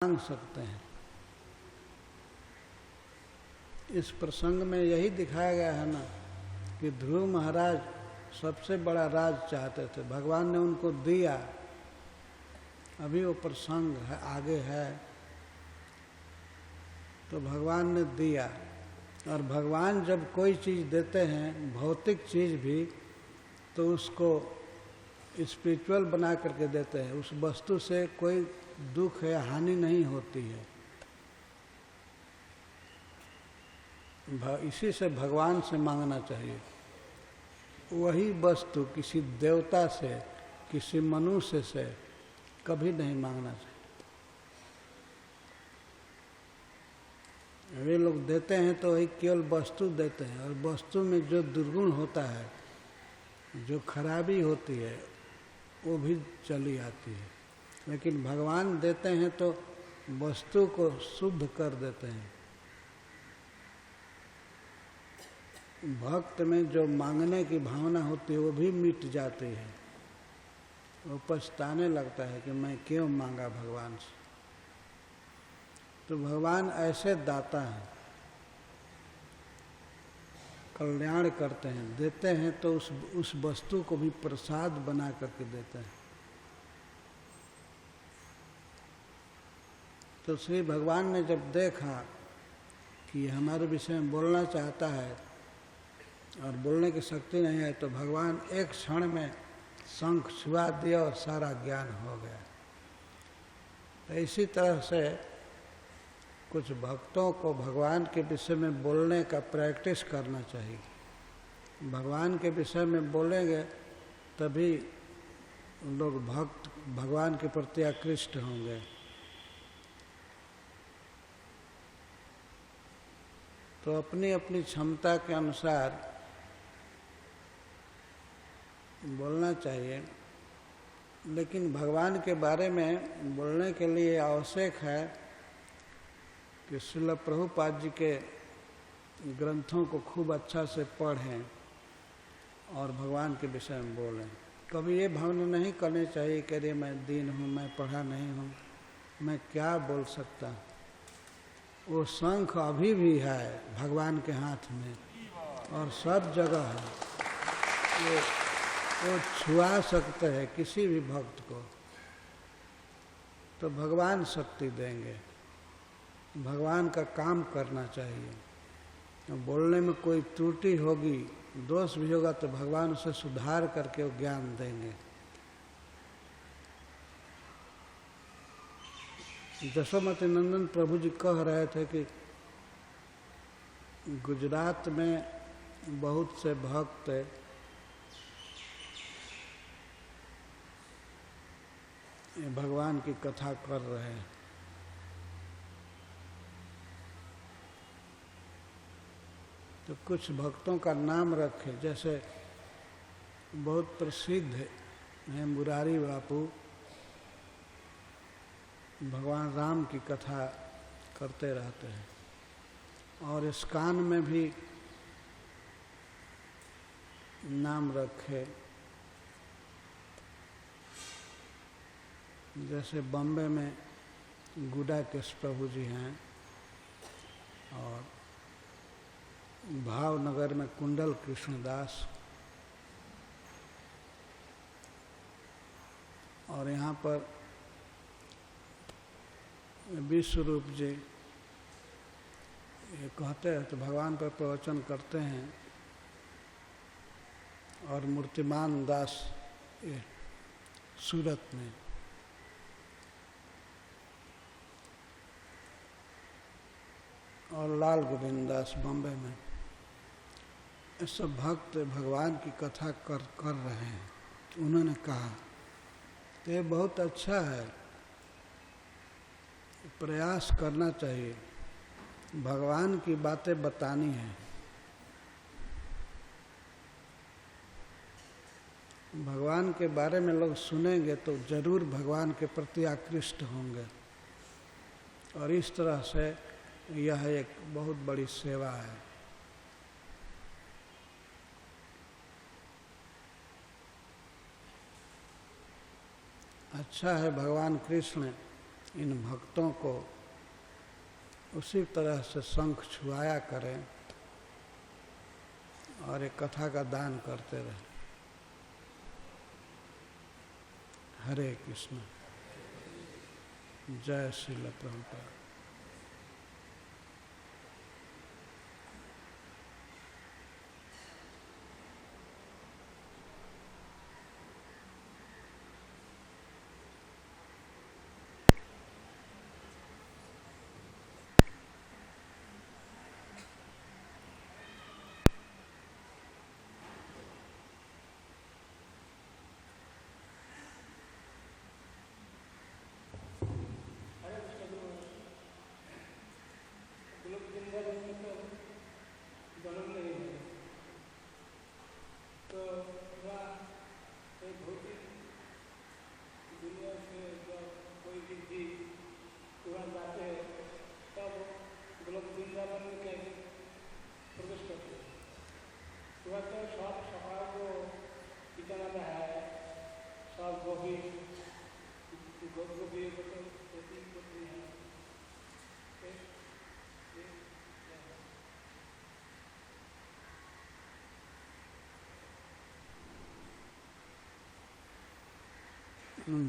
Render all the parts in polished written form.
मांग सकते हैं। इस प्रसंग में यही दिखाया गया है ना कि ध्रुव महाराज सबसे बड़ा राज चाहते थे, भगवान ने उनको दिया। अभी वो प्रसंग है, आगे है, तो भगवान ने दिया। और भगवान जब कोई चीज़ देते हैं, भौतिक चीज़ भी, तो उसको स्पिरिचुअल बना करके देते हैं। उस वस्तु से कोई दुख या हानि नहीं होती है। इसी से भगवान से मांगना चाहिए। वही वस्तु किसी देवता से, किसी मनुष्य से कभी नहीं मांगना चाहिए। वे लोग देते हैं तो वही केवल वस्तु देते हैं, और वस्तु में जो दुर्गुण होता है, जो खराबी होती है, वो भी चली आती है। लेकिन भगवान देते हैं तो वस्तु को शुद्ध कर देते हैं। भक्त में जो मांगने की भावना होती है वो भी मिट जाती है। वो पछताने लगता है कि मैं क्यों मांगा भगवान से। तो भगवान ऐसे दाता हैं, कल्याण करते हैं, देते हैं तो उस वस्तु को भी प्रसाद बना करके देते हैं। तो श्री भगवान ने जब देखा कि हमारे विषय में बोलना चाहता है और बोलने की शक्ति नहीं है, तो भगवान एक क्षण में शंख छुआ दिया और सारा ज्ञान हो गया। तो इसी तरह से कुछ भक्तों को भगवान के विषय में बोलने का प्रैक्टिस करना चाहिए। भगवान के विषय में बोलेंगे तभी लोग भक्त भगवान के प्रति आकृष्ट होंगे। तो अपनी अपनी क्षमता के अनुसार बोलना चाहिए। लेकिन भगवान के बारे में बोलने के लिए आवश्यक है कि श्रील प्रभुपाद जी के ग्रंथों को खूब अच्छा से पढ़ें और भगवान के विषय में बोलें। कभी ये भावना नहीं करनी चाहिए कि अरे मैं दीन हूँ, मैं पढ़ा नहीं हूँ, मैं क्या बोल सकता। वो शंख अभी भी है भगवान के हाथ में और सब जगह है। वो छुआ सकते हैं किसी भी भक्त को, तो भगवान शक्ति देंगे। भगवान का काम करना चाहिए। तो बोलने में कोई त्रुटि होगी, दोष भी होगा, तो भगवान उसे सुधार करके वो ज्ञान देंगे। यशोमती नंदन प्रभु जी कह रहे थे कि गुजरात में बहुत से भक्त भगवान की कथा कर रहे हैं। तो कुछ भक्तों का नाम रखे, जैसे बहुत प्रसिद्ध हैं मुरारी बापू, भगवान राम की कथा करते रहते हैं। और इस्कान में भी नाम रखे, जैसे बॉम्बे में गुडाकेश प्रभु जी हैं, और भावनगर में कुंडल कृष्णदास, और यहाँ पर विश्वरूप जी ये कहते हैं तो भगवान पर प्रवचन करते हैं। और मूर्तिमान दास ये सूरत में, और लाल गोविंद दास बॉम्बे में, ये सब भक्त भगवान की कथा कर रहे हैं। उन्होंने कहा तो ये बहुत अच्छा है, प्रयास करना चाहिए, भगवान की बातें बतानी है। भगवान के बारे में लोग सुनेंगे तो जरूर भगवान के प्रति आकृष्ट होंगे। और इस तरह से यह एक बहुत बड़ी सेवा है। अच्छा है भगवान कृष्ण इन भक्तों को उसी तरह से शंख छुआया करें और एक कथा का दान करते रहे। हरे कृष्ण। जय श्रील प्रभुपाद।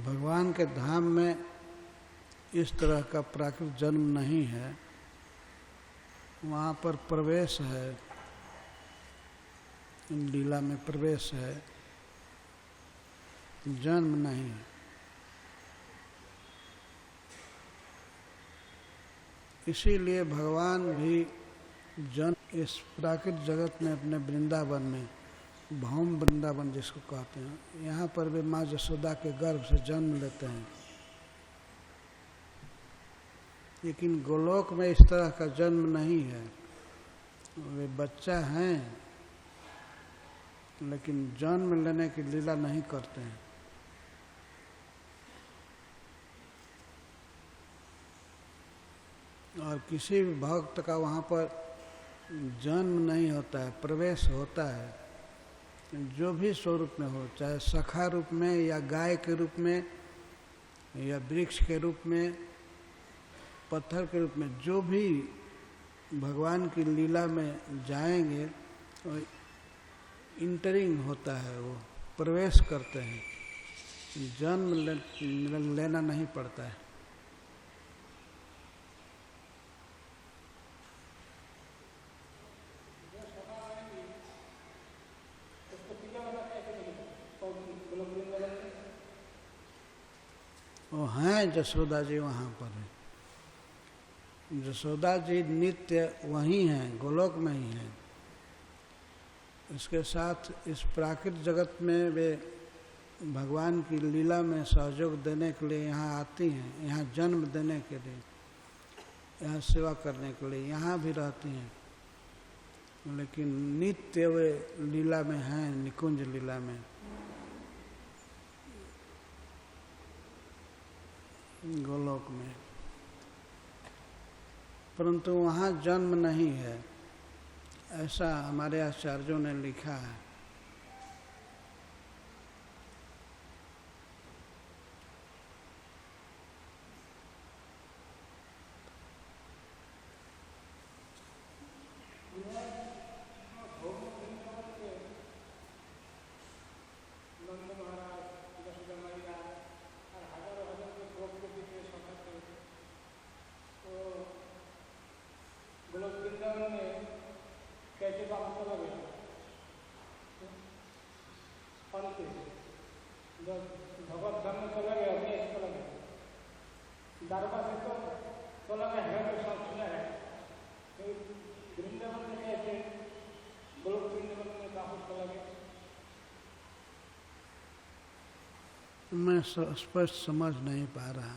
भगवान के धाम में इस तरह का प्राकृतिक जन्म नहीं है। वहाँ पर प्रवेश है, लीला में प्रवेश है, जन्म नहीं है। इसीलिए भगवान भी जन्म इस प्राकृतिक जगत में अपने वृंदावन में, भौम वृंदावन जिसको कहते हैं, यहाँ पर वे माँ यशोदा के गर्भ से जन्म लेते हैं। लेकिन गोलोक में इस तरह का जन्म नहीं है। वे बच्चा हैं लेकिन जन्म लेने की लीला नहीं करते हैं। और किसी भी भक्त का वहाँ पर जन्म नहीं होता है, प्रवेश होता है। जो भी स्वरूप में हो, चाहे सखा रूप में या गाय के रूप में या वृक्ष के रूप में, पत्थर के रूप में, जो भी भगवान की लीला में जाएंगे तो इंटरिंग होता है, वो प्रवेश करते हैं। जन्म लेना नहीं पड़ता है। वो हैं यशोदा जी वहाँ पर है। यशोदा जी नित्य वहीं हैं, गोलोक में ही हैं। इसके साथ इस प्राकृतिक जगत में वे भगवान की लीला में सहयोग देने के लिए यहाँ आती हैं, यहाँ जन्म देने के लिए, यहाँ सेवा करने के लिए यहाँ भी रहती हैं। लेकिन नित्य वे लीला में हैं, निकुंज लीला में। गोलोक में, परंतु वहाँ जन्म नहीं है, ऐसा हमारे आचार्यों ने लिखा है। मैं स्पष्ट समझ नहीं पा रहा।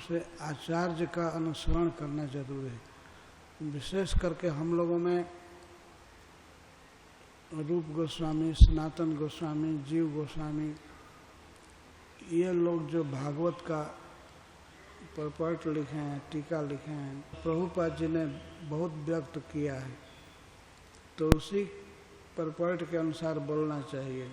से आचार्य का अनुसरण करना जरूरी है। विशेष करके हम लोगों में रूप गोस्वामी, सनातन गोस्वामी, जीव गोस्वामी, ये लोग जो भागवत का परपट लिखे हैं, टीका लिखे हैं, प्रभुपाद जी ने बहुत व्यक्त किया है, तो उसी परपट के अनुसार बोलना चाहिए।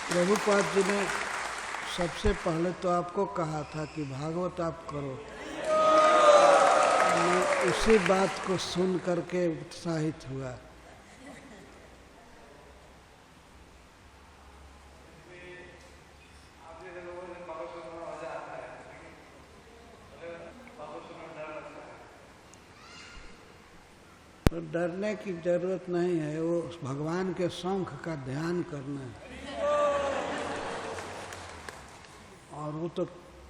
प्रभुपाद जी ने सबसे पहले तो आपको कहा था कि भागवत आप करो। मैं उसी बात को सुन करके उत्साहित हुआ। तो डरने की जरूरत नहीं है, वो भगवान के शंख का ध्यान करना है। और वो तो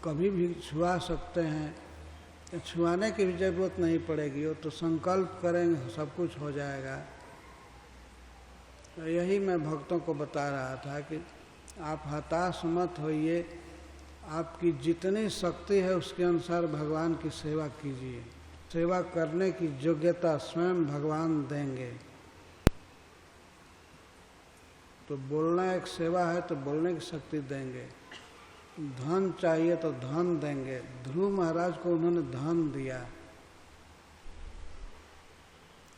कभी भी छुआ सकते हैं, छुआने की भी जरूरत नहीं पड़ेगी, वो तो संकल्प करेंगे सब कुछ हो जाएगा। तो यही मैं भक्तों को बता रहा था कि आप हताश मत होइए, आपकी जितनी शक्ति है उसके अनुसार भगवान की सेवा कीजिए। सेवा करने की योग्यता स्वयं भगवान देंगे। तो बोलना एक सेवा है, तो बोलने की शक्ति देंगे। धन चाहिए तो धन देंगे। ध्रुव महाराज को उन्होंने धन दिया,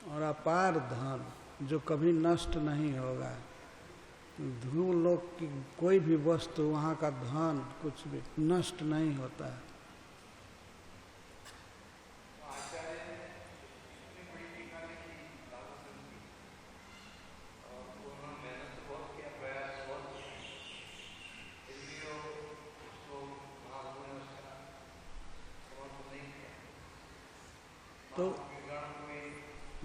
और अपार धन जो कभी नष्ट नहीं होगा। ध्रुव लोक की कोई भी वस्तु, वहाँ का धन कुछ भी नष्ट नहीं होता है। तो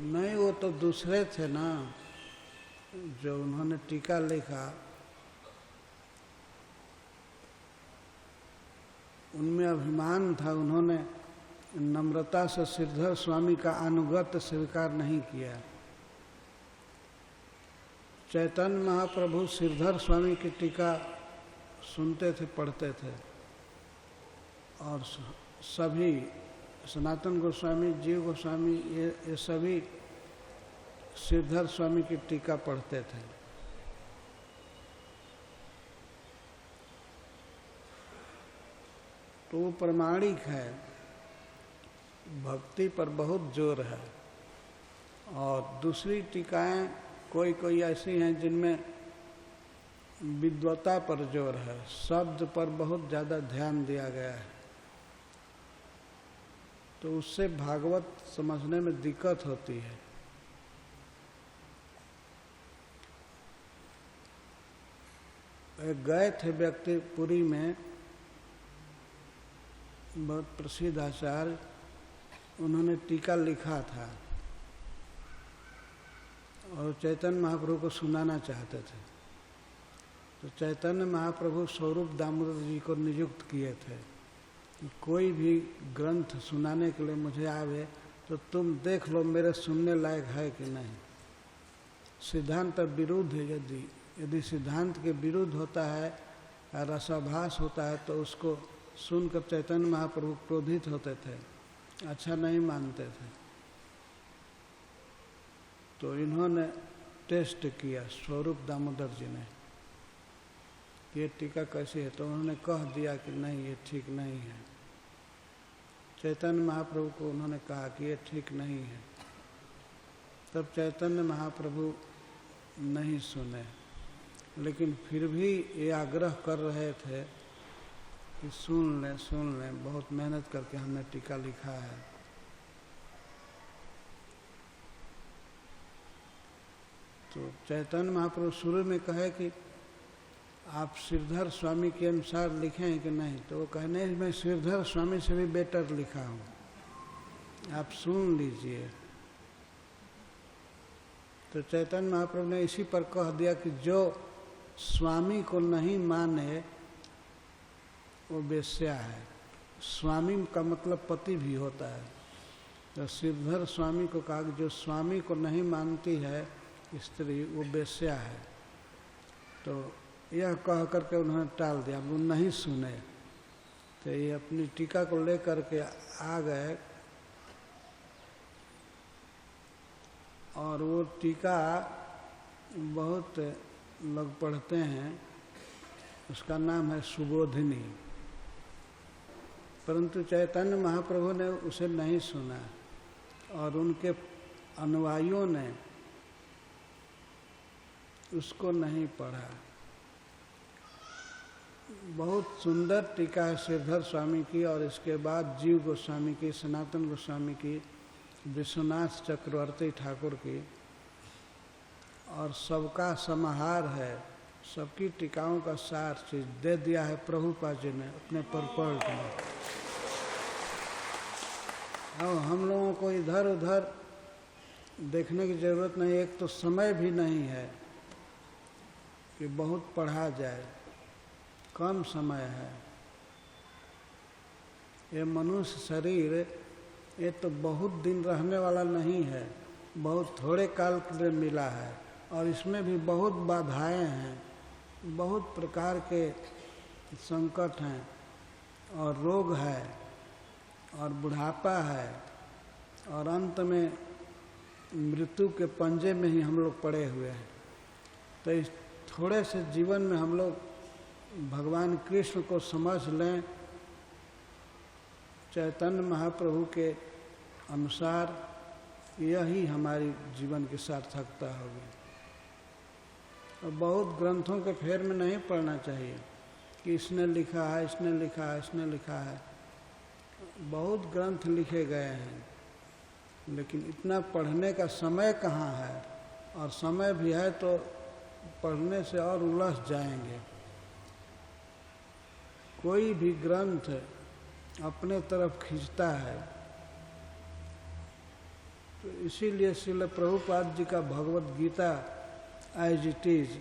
नहीं, वो तो दूसरे थे ना जो उन्होंने टीका लिखा, उनमें अभिमान था। उन्होंने नम्रता से श्रीधर स्वामी का अनुगत्य स्वीकार नहीं किया। चैतन्य महाप्रभु श्रीधर स्वामी की टीका सुनते थे, पढ़ते थे, और सभी सनातन गोस्वामी, जीव गोस्वामी, ये सभी श्रीधर स्वामी की टीका पढ़ते थे। तो वो प्रमाणिक है, भक्ति पर बहुत जोर है। और दूसरी टीकाएं कोई कोई ऐसी हैं जिनमें विद्वता पर जोर है, शब्द पर बहुत ज़्यादा ध्यान दिया गया है। तो उससे भागवत समझने में दिक्कत होती है। गए थे व्यक्ति पुरी में, बहुत प्रसिद्ध आचार्य, उन्होंने टीका लिखा था और चैतन्य महाप्रभु को सुनाना चाहते थे। तो चैतन्य महाप्रभु स्वरूप दामोदर जी को नियुक्त किए थे कि कोई भी ग्रंथ सुनाने के लिए मुझे आवे तो तुम देख लो मेरे सुनने लायक है कि नहीं। सिद्धांत विरुद्ध है, यदि सिद्धांत के विरुद्ध होता है रसाभास होता है तो उसको सुनकर चैतन्य महाप्रभु क्रोधित होते थे, अच्छा नहीं मानते थे। तो इन्होंने टेस्ट किया स्वरूप दामोदर जी ने, ये टीका कैसी है, तो उन्होंने कह दिया कि नहीं ये ठीक नहीं है। चैतन्य महाप्रभु को उन्होंने कहा कि ये ठीक नहीं है, तब चैतन्य महाप्रभु नहीं सुने, लेकिन फिर भी ये आग्रह कर रहे थे कि सुन लें, बहुत मेहनत करके हमने टीका लिखा है। तो चैतन्य महाप्रभु शुरू में कहे कि आप श्रीधर स्वामी के अनुसार लिखे हैं कि नहीं, तो वो कहने मैं श्रीधर स्वामी से भी बेटर लिखा हूँ, आप सुन लीजिए। तो चैतन्य महाप्रभु ने इसी पर कह दिया कि जो स्वामी को नहीं माने वो वेश्या है। स्वामी का मतलब पति भी होता है। तो श्रीधर स्वामी को कहा कि जो स्वामी को नहीं मानती है स्त्री वो वेश्या है। तो यह कह करके उन्होंने टाल दिया, वो नहीं सुने। तो ये अपनी टीका को लेकर के आ गए और वो टीका बहुत लोग पढ़ते हैं, उसका नाम है सुबोधिनी, परंतु चैतन्य महाप्रभु ने उसे नहीं सुना और उनके अनुयायियों ने उसको नहीं पढ़ा। बहुत सुंदर टीका है श्रीधर स्वामी की, और इसके बाद जीव गोस्वामी की, सनातन गोस्वामी की, विश्वनाथ चक्रवर्ती ठाकुर की, और सबका समाहार है, सबकी टीकाओं का सार चीज दे दिया है प्रभुपाद जी ने अपने परपर्ट में। अब हम लोगों को इधर उधर देखने की जरूरत नहीं, एक तो समय भी नहीं है कि बहुत पढ़ा जाए, कम समय है। ये मनुष्य शरीर ये तो बहुत दिन रहने वाला नहीं है, बहुत थोड़े काल के लिए मिला है, और इसमें भी बहुत बाधाएं हैं, बहुत प्रकार के संकट हैं, और रोग है, और बुढ़ापा है, और अंत में मृत्यु के पंजे में ही हम लोग पड़े हुए हैं। तो इस थोड़े से जीवन में हम लोग भगवान कृष्ण को समझ लें, चैतन्य महाप्रभु के अनुसार, यही हमारी जीवन की सार्थकता होगी। और बहुत ग्रंथों के फेर में नहीं पढ़ना चाहिए कि इसने लिखा है, इसने लिखा है, इसने लिखा है। बहुत ग्रंथ लिखे गए हैं, लेकिन इतना पढ़ने का समय कहाँ है, और समय भी है तो पढ़ने से और उलझ जाएंगे। कोई भी ग्रंथ अपने तरफ खींचता है, तो इसीलिए श्रील प्रभुपाद जी का Bhagavad Gita as it is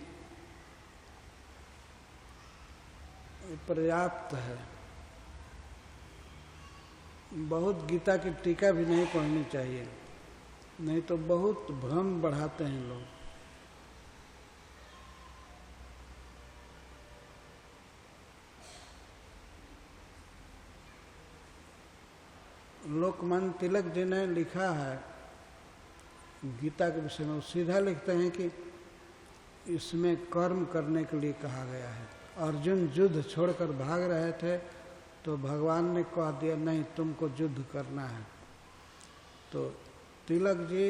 पर्याप्त है। बहुत गीता की टीका भी नहीं पढ़नी चाहिए, नहीं तो बहुत भ्रम बढ़ाते हैं लोग। लोकमान्य तिलक जी ने लिखा है गीता के विषय में, वो सीधा लिखते हैं कि इसमें कर्म करने के लिए कहा गया है। अर्जुन युद्ध छोड़कर भाग रहे थे तो भगवान ने कह दिया नहीं तुमको युद्ध करना है। तो तिलक जी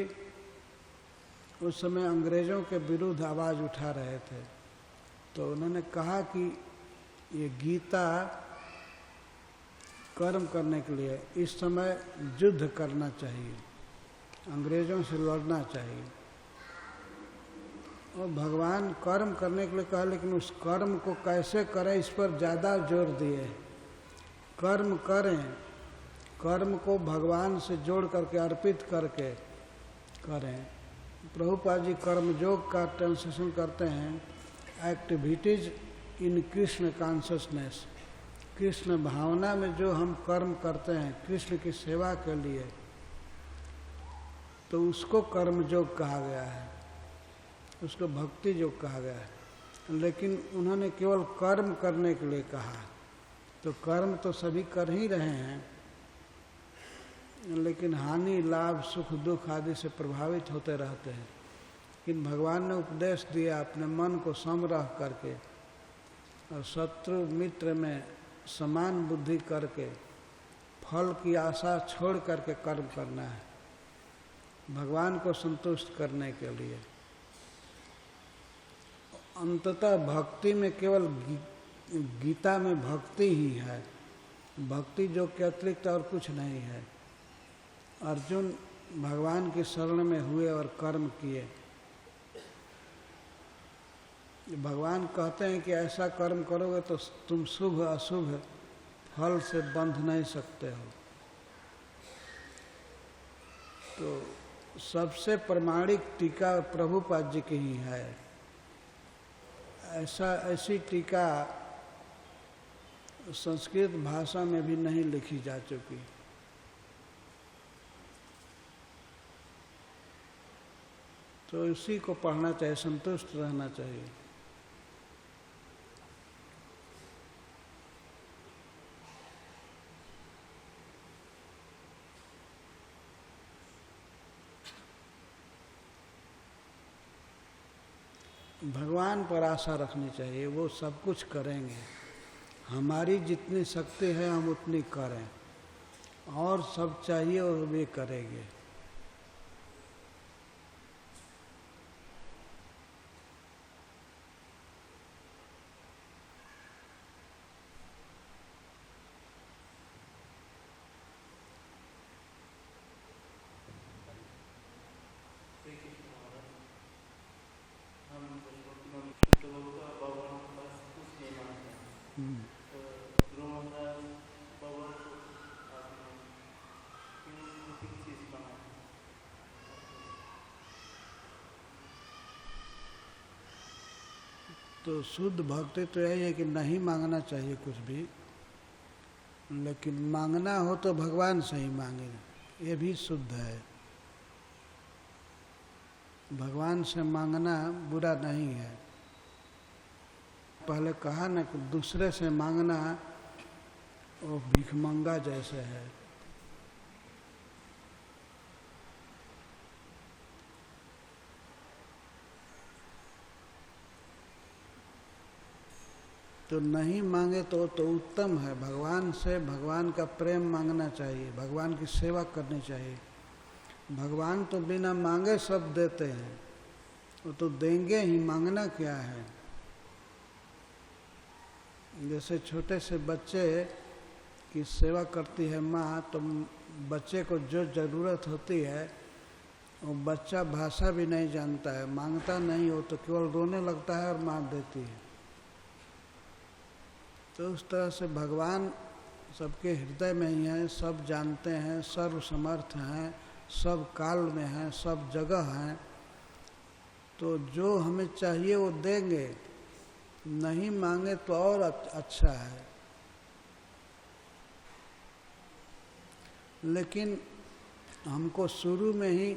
उस समय अंग्रेजों के विरुद्ध आवाज़ उठा रहे थे, तो उन्होंने कहा कि ये गीता कर्म करने के लिए, इस समय युद्ध करना चाहिए, अंग्रेजों से लड़ना चाहिए। और भगवान कर्म करने के लिए कहा, लेकिन उस कर्म को कैसे करें इस पर ज़्यादा जोर दिए। कर्म करें, कर्म को भगवान से जोड़ करके अर्पित करके करें। प्रभुपाद जी कर्मयोग का ट्रांसलेशन करते हैं, activities in Krishna consciousness. Krishna भावना में जो हम कर्म करते हैं कृष्ण की सेवा के लिए, तो उसको कर्मयोग कहा गया है, उसको भक्ति योग कहा गया है। लेकिन उन्होंने केवल कर्म करने के लिए कहा। तो कर्म तो सभी कर ही रहे हैं, लेकिन हानि लाभ सुख दुख आदि से प्रभावित होते रहते हैं। लेकिन भगवान ने उपदेश दिया अपने मन को सम रह करके और शत्रु मित्र में समान बुद्धि करके फल की आशा छोड़ करके कर्म करना है, भगवान को संतुष्ट करने के लिए। अंततः भक्ति में केवल गीता में भक्ति ही है, भक्ति जो के अतिरिक्त और कुछ नहीं है। अर्जुन भगवान की शरण में हुए और कर्म किए। भगवान कहते हैं कि ऐसा कर्म करोगे तो तुम शुभ अशुभ फल से बंध नहीं सकते हो। तो सबसे प्रमाणिक टीका प्रभुपाद जी की ही है। ऐसी टीका संस्कृत भाषा में भी नहीं लिखी जा चुकी। तो इसी को पढ़ना चाहिए, संतुष्ट रहना चाहिए। भगवान पर आशा रखनी चाहिए, वो सब कुछ करेंगे। हमारी जितनी शक्ति है हम उतनी करें, और सब चाहिए और वे करेंगे। तो शुद्ध भक्ति तो यही है कि नहीं मांगना चाहिए कुछ भी, लेकिन मांगना हो तो भगवान से ही मांगे, ये भी शुद्ध है। भगवान से मांगना बुरा नहीं है। पहले कहा ना कि दूसरे से मांगना वो भिखमंगा जैसे है। तो नहीं मांगे तो उत्तम है। भगवान से भगवान का प्रेम मांगना चाहिए, भगवान की सेवा करनी चाहिए। भगवान तो बिना मांगे सब देते हैं, वो तो देंगे ही, मांगना क्या है। जैसे छोटे से बच्चे की सेवा करती है माँ, तो बच्चे को जो ज़रूरत होती है वो बच्चा भाषा भी नहीं जानता है, मांगता नहीं हो तो केवल रोने लगता है और मार देती है। तो उस तरह से भगवान सबके हृदय में ही हैं, सब जानते हैं, सर्वसमर्थ हैं, सब काल में हैं, सब जगह हैं। तो जो हमें चाहिए वो देंगे, नहीं मांगे तो और अच्छा है। लेकिन हमको शुरू में ही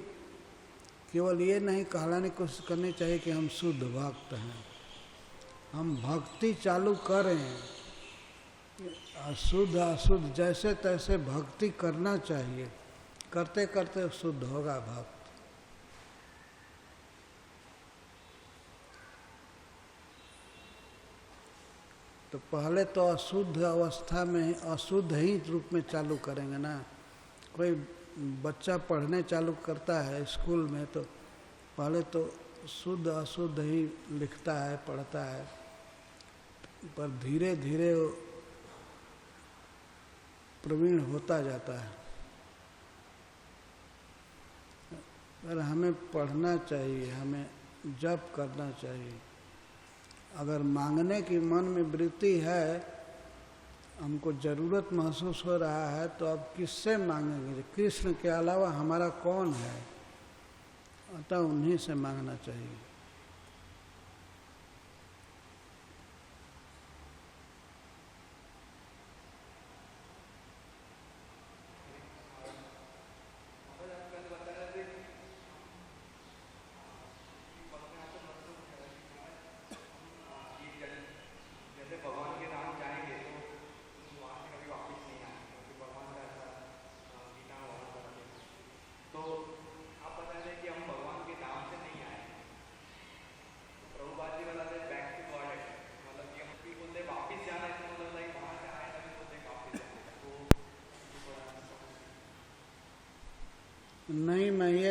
केवल ये नहीं कहलाने की कोशिश करनी चाहिए कि हम शुद्ध भक्त हैं। हम भक्ति चालू करें, अशुद्ध अशुद्ध जैसे तैसे भक्ति करना चाहिए, करते करते शुद्ध होगा भक्त। तो पहले तो अशुद्ध अवस्था में अशुद्ध ही रूप में चालू करेंगे ना। कोई बच्चा पढ़ने चालू करता है स्कूल में, तो पहले तो शुद्ध अशुद्ध ही लिखता है, पढ़ता है, पर धीरे धीरे प्रवीण होता जाता है। पर हमें पढ़ना चाहिए, हमें जप करना चाहिए। अगर मांगने की मन में वृत्ति है, हमको ज़रूरत महसूस हो रहा है, तो अब किससे मांगेंगे? कृष्ण के अलावा हमारा कौन है? अतः उन्हीं से मांगना चाहिए।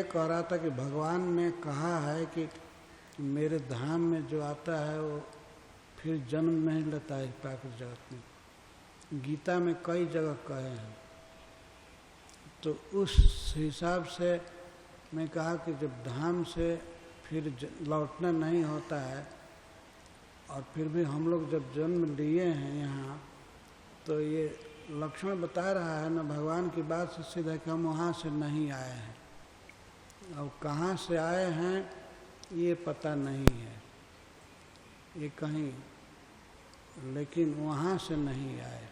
कह रहा था कि भगवान ने कहा है कि मेरे धाम में जो आता है वो फिर जन्म नहीं लेता है प्राकृतिक जगत में। गीता में कई जगह कहे हैं। तो उस हिसाब से मैं कहा कि जब धाम से फिर लौटना नहीं होता है और फिर भी हम लोग जब जन्म लिए हैं यहाँ, तो ये लक्षण बता रहा है ना भगवान की बात से सीधा कि हम वहाँ से नहीं आए हैं। अब कहाँ से आए हैं ये पता नहीं है, ये कहीं, लेकिन वहाँ से नहीं आए।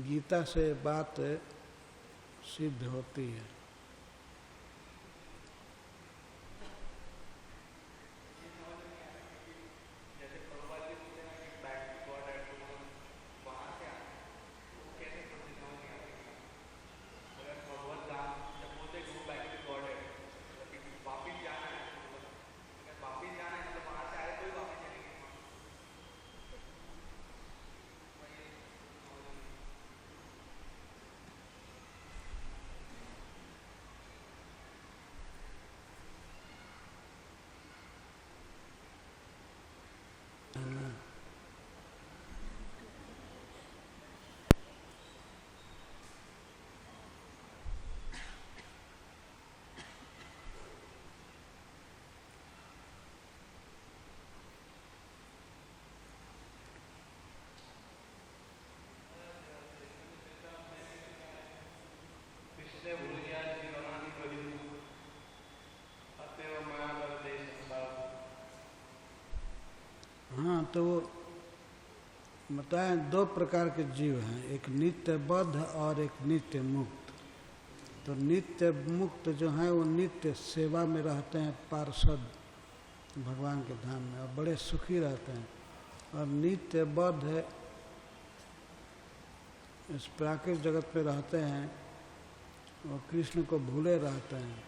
गीता से बात सिद्ध होती है। हाँ, तो वो बताएं दो प्रकार के जीव हैं, एक नित्य बद्ध और एक नित्य मुक्त। तो नित्य मुक्त जो हैं वो नित्य सेवा में रहते हैं पार्षद भगवान के धाम में और बड़े सुखी रहते हैं। और नित्य बद्ध इस प्राकृतिक जगत पे रहते हैं, वो कृष्ण को भूले रहते हैं।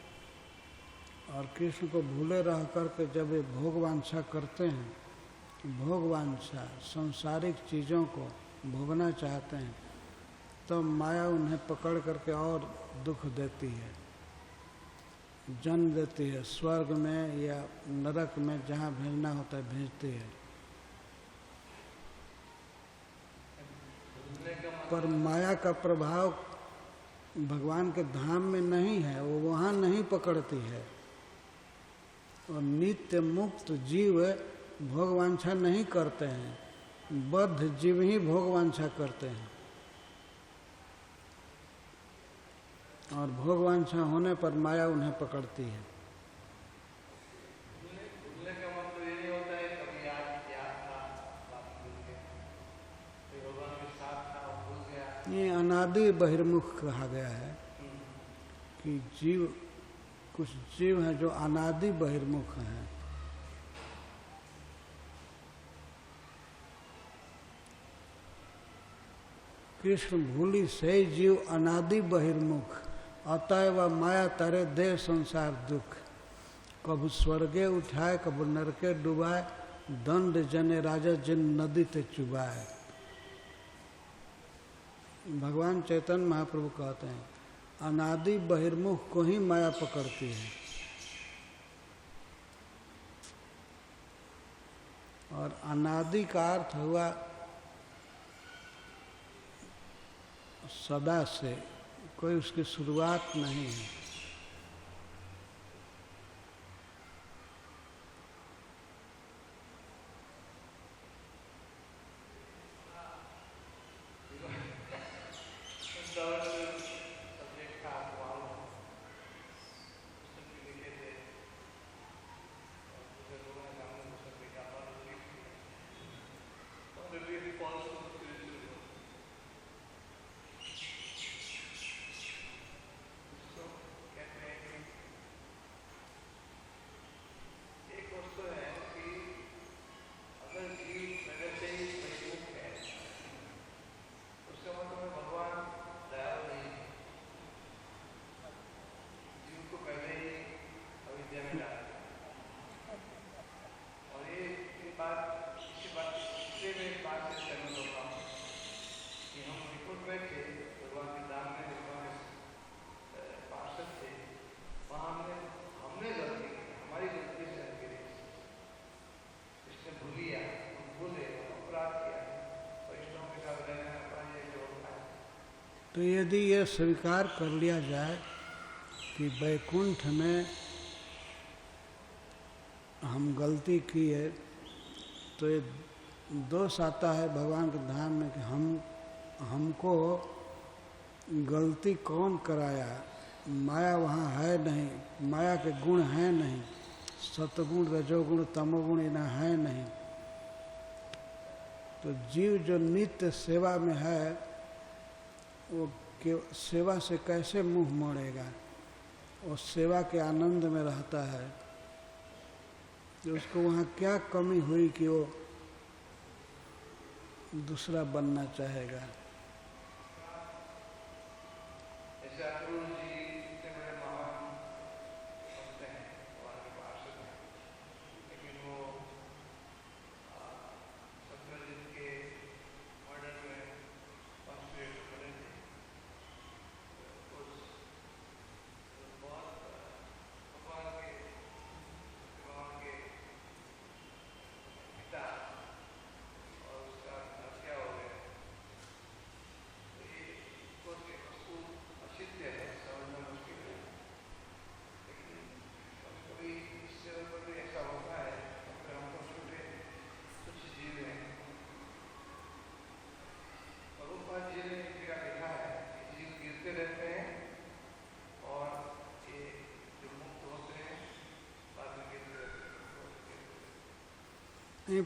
और कृष्ण को भूले रह करके जब ये भोग वांछा करते हैं, भोग वांछा सांसारिक चीज़ों को भोगना चाहते हैं, तो माया उन्हें पकड़ करके और दुख देती है, जन्म देती है, स्वर्ग में या नरक में जहाँ भेजना होता है भेजती है। पर माया का प्रभाव भगवान के धाम में नहीं है, वो वहाँ नहीं पकड़ती है। और नित्य मुक्त जीव भोग वांछा नहीं करते हैं, बद्ध जीव ही भोग वांछा करते हैं। और भोग वांछा होने पर माया उन्हें पकड़ती है। ये अनादि बहिर्मुख कहा गया है कि जीव, कुछ जीव हैं जो अनादि बहिर्मुख हैं। कृष्ण भूली से जीव अनादि बहिर्मुख, अतएव माया तारे दे संसार दुख। कबू स्वर्गे उठाए कबू नरके डुबाए, दंड जने राजा जिन नदी ते चुबाए। भगवान चैतन्य महाप्रभु कहते हैं अनादि बहिर्मुख को ही माया पकड़ती है। और अनादि का अर्थ हुआ सदा से, कोई उसकी शुरुआत नहीं है। तो यदि ये स्वीकार कर लिया जाए कि वैकुंठ में हम गलती किए, तो ये दोष आता है भगवान के धाम में कि हमको गलती कौन कराया, माया वहाँ है नहीं, माया के गुण हैं नहीं, सतगुण रजोगुण तमोगुण इन्हें है नहीं। तो जीव जो नित्य सेवा में है वो सेवा से कैसे मुंह मोड़ेगा, वो सेवा के आनंद में रहता है। तो उसको वहाँ क्या कमी हुई कि वो दूसरा बनना चाहेगा।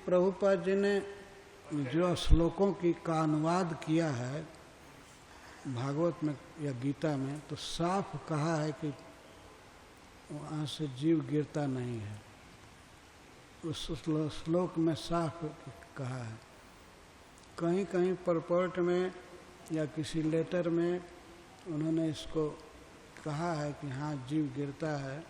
प्रभुपाद जी ने जो श्लोकों का अनुवाद किया है भागवत में या गीता में, तो साफ कहा है कि वहाँ से जीव गिरता नहीं है। उस श्लोक में साफ कहा है। कहीं कहीं परपोर्ट में या किसी लेटर में उन्होंने इसको कहा है कि हाँ जीव गिरता है।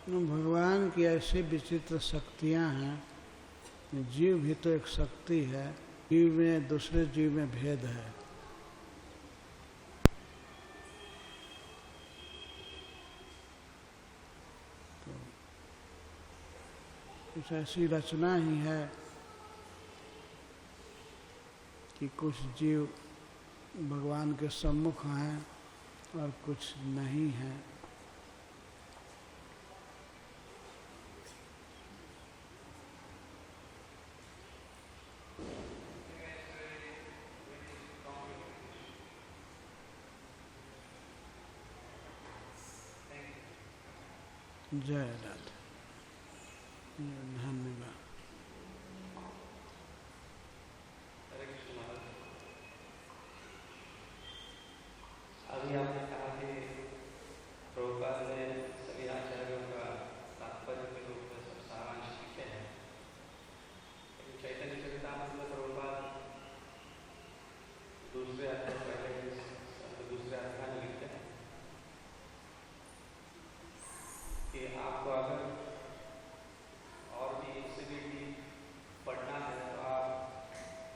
भगवान की ऐसी विचित्र शक्तियां हैं। जीव भी तो एक शक्ति है, जीव में दूसरे जीव में भेद है। तो कुछ ऐसी रचना ही है कि कुछ जीव भगवान के सम्मुख हैं और कुछ नहीं हैं। जय राधे, धन्यवाद। अभी आपने कहा कि प्रभुपाद ने सभी आचार्यों का तात्पर्य के रूप में सब सारांश लिखे हैं। चैतन्य चरितामृत में प्रभुपाद दूसरे अध्याय में लिखते हैं कि आपको अगर और भी इससे भी पढ़ना है तो आप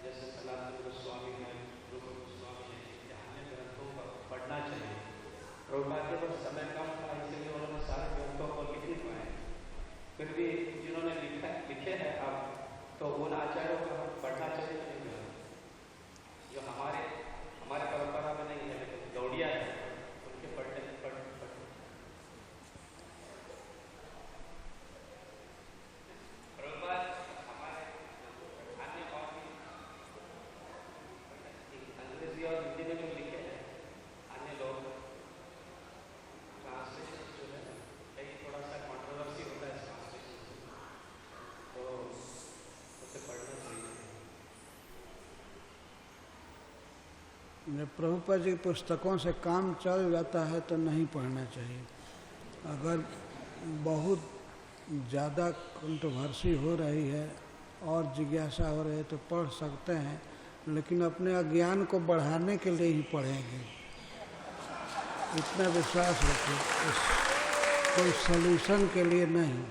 जैसे सनातन गोस्वामी है, रूप गोस्वामी है, अन्य ग्रंथों को पढ़ना चाहिए। प्रभुपाद के पास समय कम था, इसलिए उन्होंने सारे ग्रंथों को लिख नहीं पाए। फिर भी जिन्होंने लिखे हैं आप, तो उन आचार्यों को पढ़ना चाहिए। जो हमारे परंपरा में नहीं है, लेकिन गौड़िया है, उनके पढ़ने प्रभुपाद हमारे अन्य और भी अंग्रेजी और हिंदी में जो लिखे हैं अन्य लोग, ट्रांसलेशन जो है कहीं थोड़ा सा कंट्रोवर्सी होता है ट्रांसलेशन से, तो उसे पढ़ना चाहिए। प्रभुपाद जी की पुस्तकों से काम चल जाता है तो नहीं पढ़ना चाहिए। अगर बहुत ज़्यादा कंट्रोवर्सी हो रही है और जिज्ञासा हो रही है तो पढ़ सकते हैं, लेकिन अपने अज्ञान को बढ़ाने के लिए ही पढ़ेंगे। इतना विश्वास रखिए, कोई सॉल्यूशन के लिए नहीं,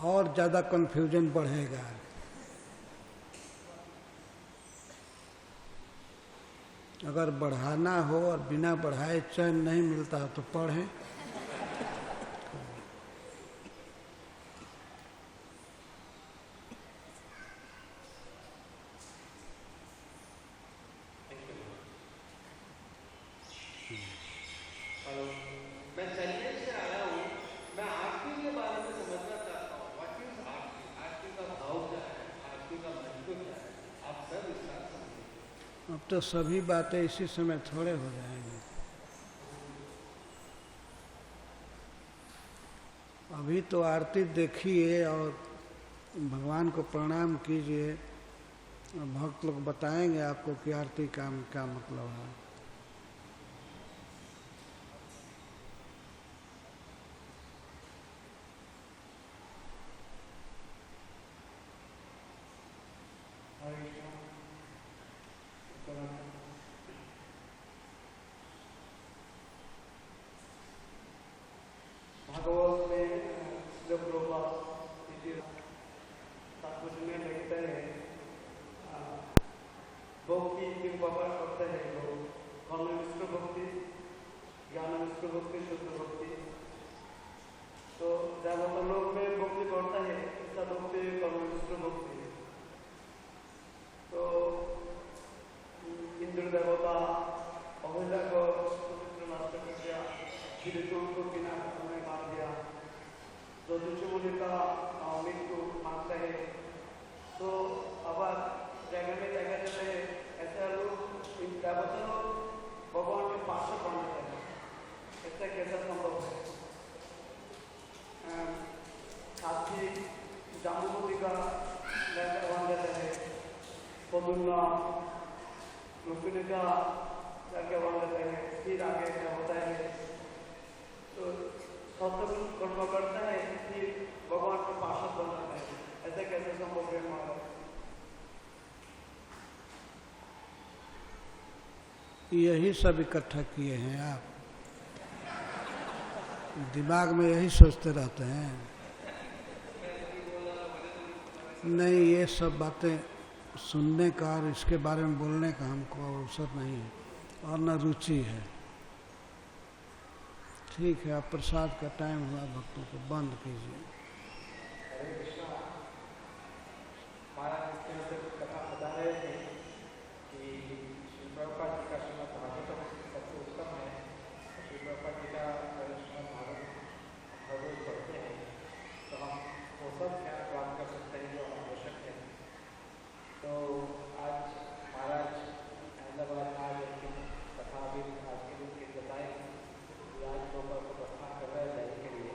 और ज़्यादा कन्फ्यूजन बढ़ेगा। अगर बढ़ाना हो और बिना बढ़ाए चैन नहीं मिलता तो पढ़ें। मैं चैन्नई से आया हूँ, मैं आरती के बारे में समझना चाहता हूँ। व्हाट इज आरती? आरती का भाव क्या है? आरती का महत्व क्या है? आप सब विस्तार समझिए। अब तो सभी बातें इसी समय थोड़े हो जाएंगी। अभी तो आरती देखिए और भगवान को प्रणाम कीजिए, और भक्त लोग बताएंगे आपको कि आरती का क्या मतलब है। भागवत में जब लोग तात्पर्य में लिखते हैं, भक्ति तीन प्रकार करते हैं लोग, कर्मनिष्ठ भक्ति, ज्ञाननिष्ठ भक्ति, शुद्ध भक्ति। तो ज्यादातर लोग में भक्ति करता है, इसका भक्ति कर्मनिष्ठ भक्ति। तो इंद्र देवता अभिला को नष्ट कर दिया, त्रिशूल को किनारे में मार दिया, तो दुष्मुनि का मृत्यु मानते हैं। तो अब जगह में जगह जैसे ऐसे लोग इन देवताओं भगवान के पास बनते हैं, ऐसा कैसा संभव है? साथी जामुनी का बन जाता है, पदुन्ना रुक्मिणी का जाके बन जाता है, फिर आगे क्या होता है? तो सत्य कर्म करता है, फिर भगवान का पार्षद बन जाता है, ऐसा कैसे संभव है? हमारा यही सब इकट्ठा किए हैं आप, दिमाग में यही सोचते रहते हैं। नहीं, ये सब बातें सुनने का और इसके बारे में बोलने का हमको अवसर नहीं है और न रुचि है। ठीक है, अब प्रसाद का टाइम हुआ, भक्तों को बंद कीजिए। हरे कृष्णा। महाराज कथा बता रहे थे कि श्री प्रभुपाद जी का श्रीमद् भागवतम सबसे उत्तम है। श्री प्रभुपाद जी का श्रीमद् भागवत पढ़ते हैं तो हम वो सब ज्ञान प्राप्त कर सकते हैं जो आवश्यक है। तो आज महाराज अहमदाबाद आज कथा भी आज के दिन की बताएं, आज दोपहर को प्रस्थान कर रहे हैं जाने के लिए।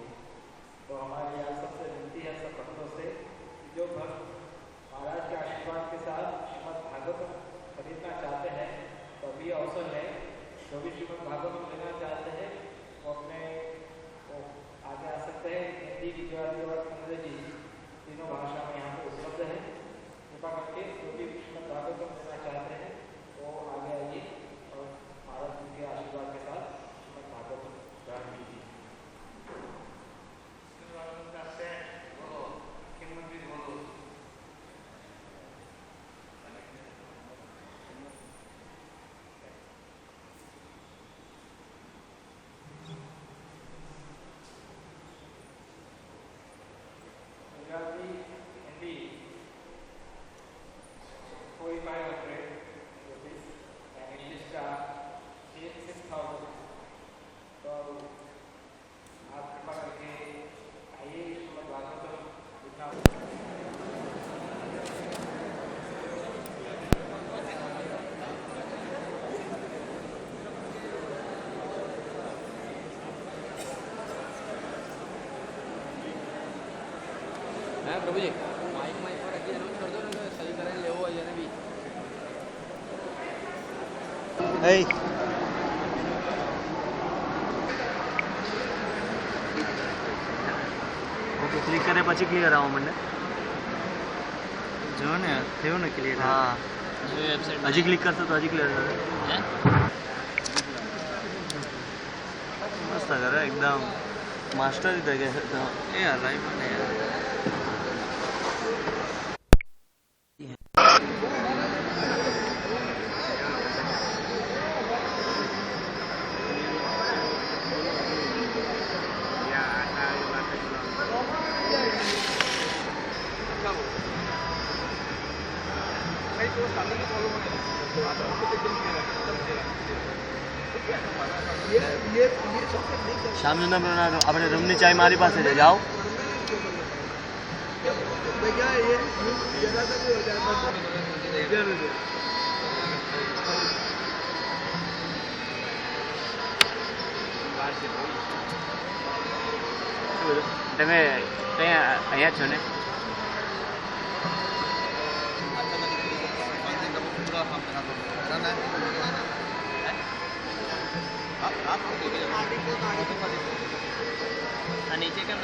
પ્રભુજી માઇક પર હજી એનાઉન્સ કરજો ને સહી કરીને લેવો હોય એને બી ઓકે ક્લિક કરે પછી ક્લિયર આવવા માંડે જો ને થયું ને ક્લિયર હા હજી ક્લિક કરશો તો હજી ક્લિયર કરે મસ્ત કરે એકદમ માસ્ટર રીતે કે એ યાર લાઈવ ને યાર શામસુંદર આપણે રૂમની ચાય મારી પાસે છે જાઓ તમે અહીંયા છો ને नीचे क्या